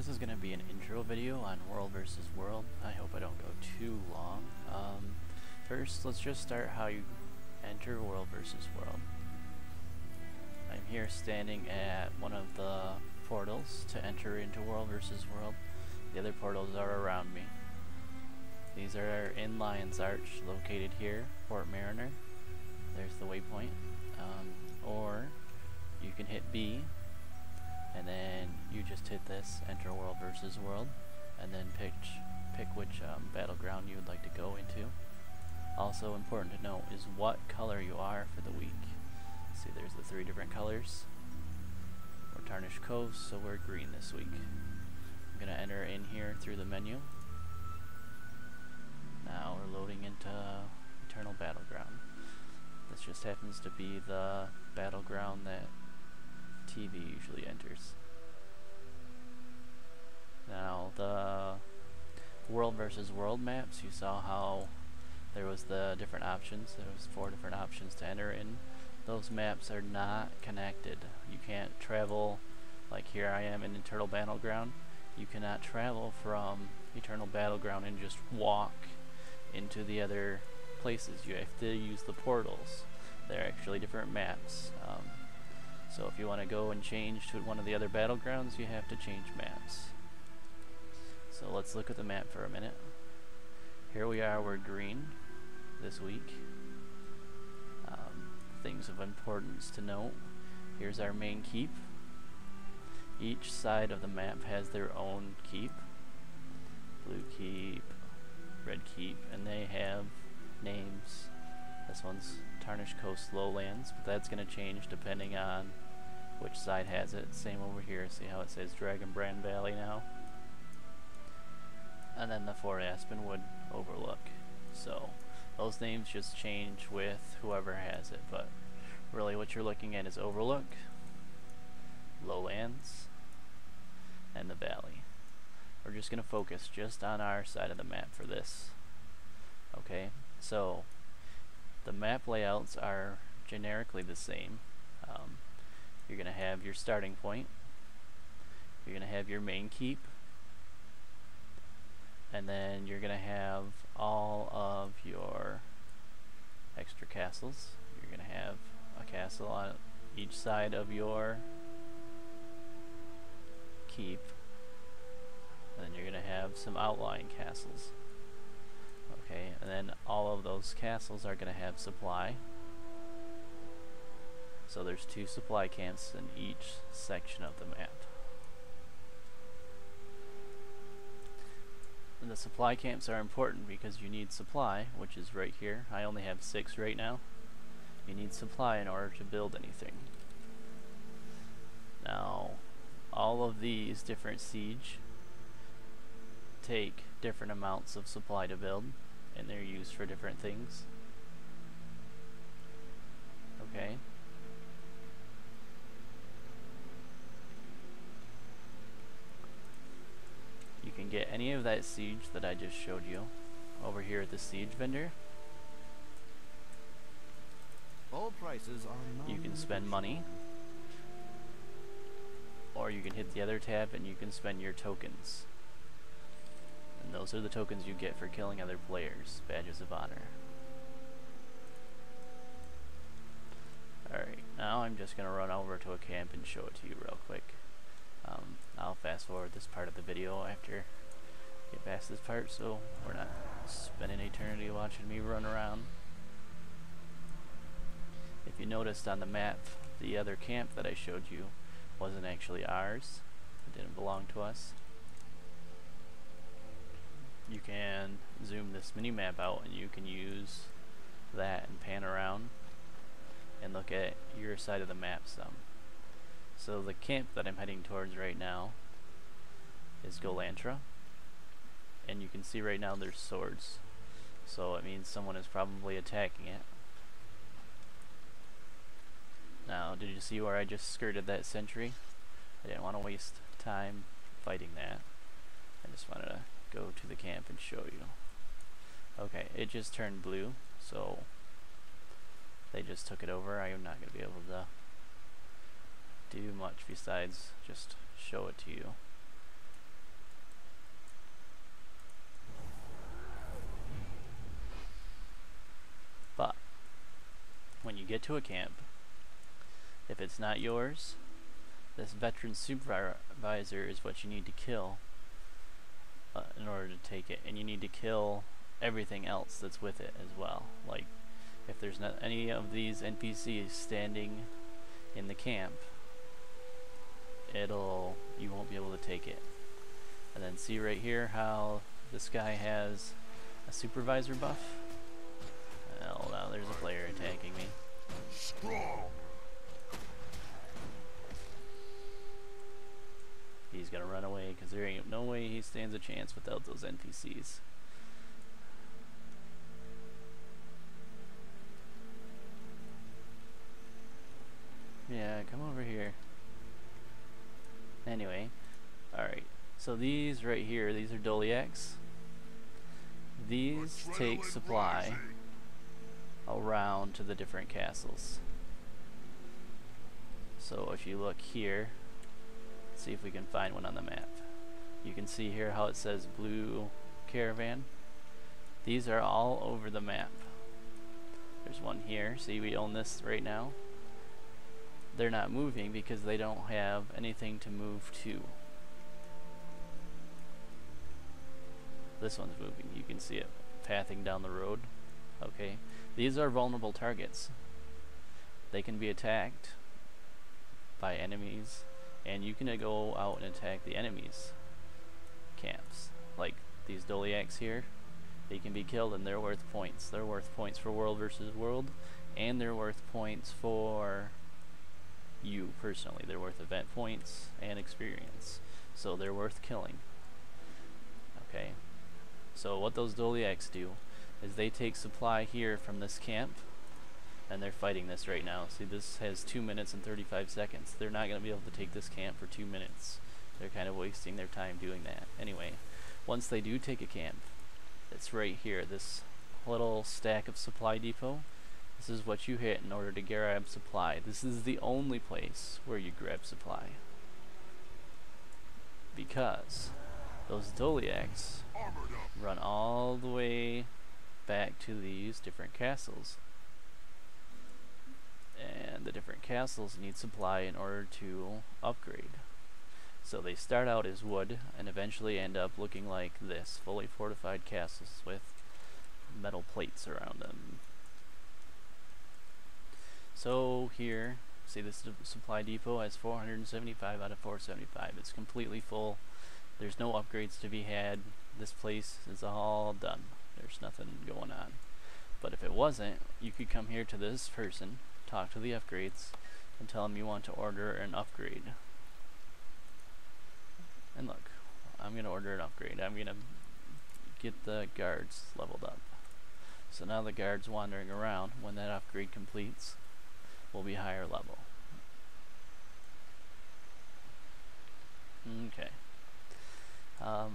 This is going to be an intro video on World versus World. I hope I don't go too long. First, let's just start how you enter World versus World. I'm here standing at one of the portals to enter into World versus World. The other portals are around me. These are in Lion's Arch, located here, Port Mariner. There's the waypoint. Or you can hit B, and then you just hit this, enter World versus World, and then pick which battleground you would like to go into. Also important to note is what color you are for the week. See, there's the 3 different colors. We're Tarnished Coast, so we're green this week. I'm going to enter in here through the menu. Now we're loading into Eternal Battleground. This just happens to be the battleground that TV usually enters. Now the World versus World maps, you saw how there was the different options. There was 4 different options to enter in. Those maps are not connected. You can't travel, like here I am in Eternal Battleground. You cannot travel from Eternal Battleground and just walk into the other places. You have to use the portals. They're actually different maps. So if you want to go and change to one of the other battlegrounds, you have to change maps. So let's look at the map for a minute. Here we are, we're green this week. Things of importance to note. Here's our main keep. Each side of the map has their own keep. Blue keep, red keep, and they have names. This one's Tarnished Coast Lowlands, but that's going to change depending on which side has it. Same over here. See how it says Dragonbrand Valley now? And then the Fort Aspenwood Overlook. So those names just change with whoever has it, but really what you're looking at is Overlook, Lowlands, and the Valley. We're just going to focus just on our side of the map for this. Okay, so the map layouts are generically the same. You're going to have your starting point, you're going to have your main keep, and then you're going to have all of your extra castles. You're going to have a castle on each side of your keep, and then you're going to have some outlying castles. Okay, and then all of those castles are going to have supply. So there's 2 supply camps in each section of the map. And the supply camps are important because you need supply, which is right here. I only have 6 right now. You need supply in order to build anything. Now, all of these different siege take different amounts of supply to build, and they're used for different things. Okay. You can get any of that siege that I just showed you over here at the siege vendor. All prices are you can spend money, or you can hit the other tab and you can spend your tokens. And those are the tokens you get for killing other players, badges of honor. Alright, now I'm just going to run over to a camp and show it to you real quick. I'll fast forward this part of the video after get past this part, so we're not spending eternity watching me run around. If you noticed on the map, the other camp that I showed you wasn't actually ours. It didn't belong to us. You can zoom this mini-map out and you can use that and pan around and look at your side of the map some. So the camp that I'm heading towards right now is Golantra, and you can see right now there's swords, so it means someone is probably attacking it. Now, did you see where I just skirted that sentry? I didn't want to waste time fighting that. I just wanted to go to the camp and show you. Okay, it just turned blue, so they just took it over. I am not going to be able to do much besides just show it to you. you get to a camp, if it's not yours, this veteran supervisor is what you need to kill in order to take it, and you need to kill everything else that's with it as well. Like, if there's not any of these NPCs standing in the camp, you won't be able to take it. And then see right here how this guy has a supervisor buff? Oh, now there's a player attacking me. Strong. He's gonna run away because there ain't no way he stands a chance without those NPCs. Yeah, come over here. Anyway, alright. So these right here, these are Doliacs. These take supply around to the different castles. So if you look here, see if we can find one on the map. You can see here how it says blue caravan. These are all over the map. There's one here. See, we own this right now. They're not moving because they don't have anything to move to. This one's moving. You can see it pathing down the road. Okay. These are vulnerable targets. They can be attacked by enemies, and you can go out and attack the enemies' camps. Like these Doliacs here, they can be killed and they're worth points. They're worth points for world versus world, and they're worth points for you personally. They're worth event points and experience. So they're worth killing. Okay. So what those Doliacs do is they take supply here from this camp, and they're fighting this right now. See, this has 2 minutes and 35 seconds. They're not going to be able to take this camp for 2 minutes. They're kind of wasting their time doing that. Anyway, once they do take a camp, it's right here, this little stack of supply depot. This is what you hit in order to grab supply. This is the only place where you grab supply, because those Doliacs run all the way back to these different castles, and the different castles need supply in order to upgrade. So they start out as wood and eventually end up looking like this, fully fortified castles with metal plates around them. So here, see, this supply depot has 475 out of 475. It's completely full. There's no upgrades to be had. This place is all done. There's nothing going on. But if it wasn't, you could come here to this person, talk to the upgrades, and tell them you want to order an upgrade. And look, I'm going to order an upgrade. I'm going to get the guards leveled up. So now the guards wandering around, when that upgrade completes, will be higher level. Okay.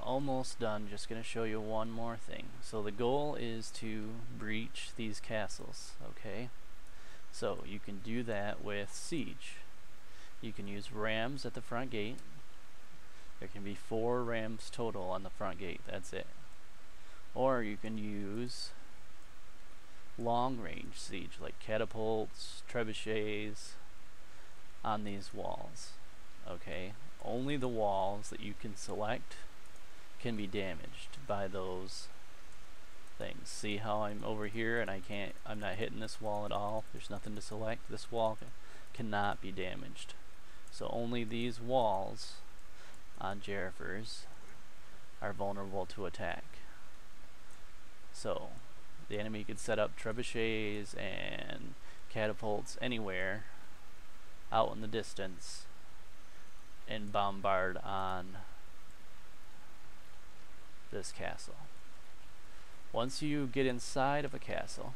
Almost done. Just going to show you one more thing. So the goal is to breach these castles, okay? So you can do that with siege. You can use rams at the front gate. There can be 4 rams total on the front gate. That's it. Or you can use long range siege, like catapults, trebuchets on these walls. Okay? Only the walls that you can select can be damaged by those things. See how I'm over here and I'm not hitting this wall at all? There's nothing to select. This wall cannot be damaged. So only these walls on Jerifers are vulnerable to attack. So the enemy could set up trebuchets and catapults anywhere out in the distance and bombard on this castle. Once you get inside of a castle,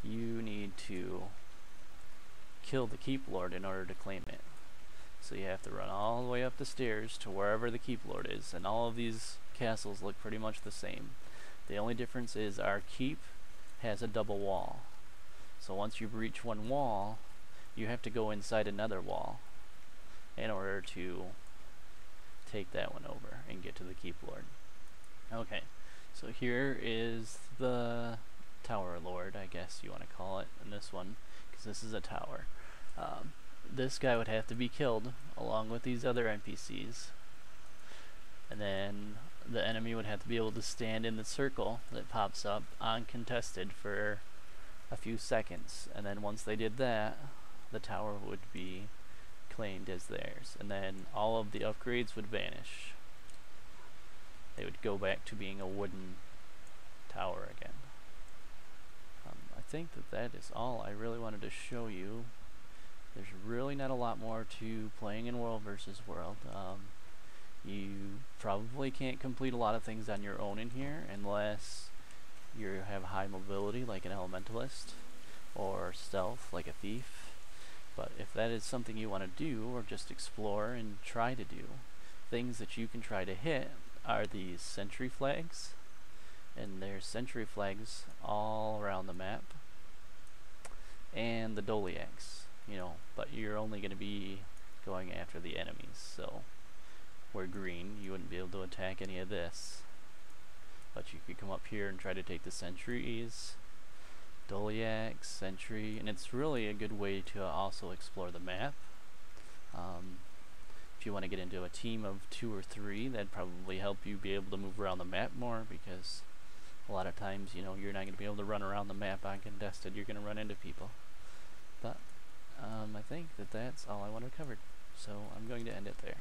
you need to kill the keep lord in order to claim it. So you have to run all the way up the stairs to wherever the keep lord is, and all of these castles look pretty much the same. The only difference is our keep has a double wall. So once you breach one wall, you have to go inside another wall in order to take that one over and get to the keep lord. Okay, so here is the Tower Lord, I guess you want to call it, in this one, because this is a tower. This guy would have to be killed along with these other NPCs, and then the enemy would have to be able to stand in the circle that pops up uncontested for a few seconds, and then once they did that, the tower would be claimed as theirs, and then all of the upgrades would vanish. They would go back to being a wooden tower again. I think that is all I really wanted to show you. There's really not a lot more to playing in World versus World. You probably can't complete a lot of things on your own in here unless you have high mobility like an elementalist, or stealth like a thief. But if that is something you want to do, or just explore and try to do, things that you can try to hit are these sentry flags, and there's sentry flags all around the map, and the Doliacs, you know, but you're only going to be going after the enemies, so where green, you wouldn't be able to attack any of this, but you could come up here and try to take the sentries, Doliacs, sentry, and it's really a good way to also explore the map. If you want to get into a team of 2 or 3, that'd probably help you be able to move around the map more, because a lot of times, you know, you're not going to be able to run around the map uncontested. You're going to run into people. But I think that's all I wanted covered, so I'm going to end it there.